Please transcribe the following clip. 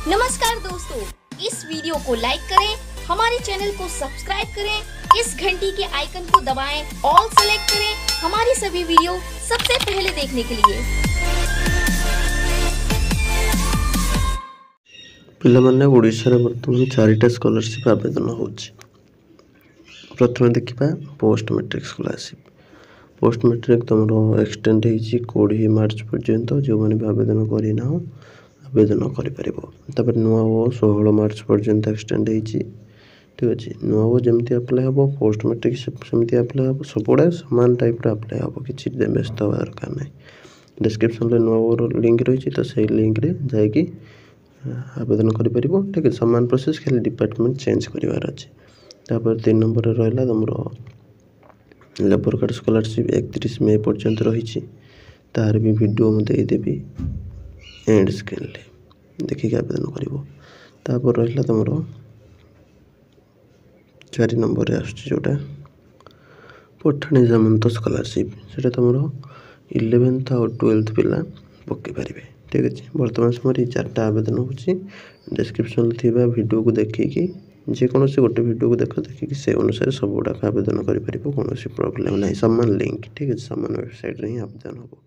नमस्कार दोस्तों, इस वीडियो को लाइक करें, हमारे चैनल को सब्सक्राइब करें, इस घंटी के आइकन को दबाएं, ऑल सेलेक्ट करें हमारी सभी वीडियो सबसे पहले देखने के लिए। पिलामाने ओडिशा रे वर्तमान 4टा स्कॉलरशिप आवेदन होछि। प्रथम देखिबा post matric scholarship. Post matric तुमरो एक्सटेंड होछि 20 मार्च पर्यंत जो माने आवेदन करिना आवेदन करि परिबो। तापर नुवा ओ 16 मार्च पर्यंत एक्सटेंड होछि। ठीक अछि, नुवा ओ जेमति अप्लाई हबो पोस्ट मैट्रिक सेमति अप्लाई हबो, सबोडा समान टाइप रे अप्लाई हबो, किछि व्यस्त होबार दरकार नै। डिस्क्रिप्शन रे नुवा ओ लिंक रहिछि, तो सेही लिंक रे जाय कि आवेदन करि परिबो। ठीक है, समान प्रोसेस, खाली डिपार्टमेंट चेंज करिवार अछि। तापर 3 नंबर रे रहला तमरो लेबर कार्ड स्कॉलरशिप 31 मई पर्यंत रहिछि। तार भी वीडियो म देई देबी एंड स्क्रीन ले देखि आवेदन करिवो। तापर रहला तमरो 4 नंबर रे आछि जोटा पठाणी सामंत स्कॉलरशिप, सेटा तमरो 11th और 12th पिला पक्के पारिबे। ठीक अछि, वर्तमान समय 4टा आवेदन होछि। डिस्क्रिप्शन रे थिबा वीडियो को देखि जे कोनोसी गोटे वीडियो को देखि से अनुसार सब गुडा आवेदन करि परिबो, कोनोसी प्रॉब्लम नै। समान लिंक, ठीक अछि, समान वेबसाइट रे ही आवेदन होबो।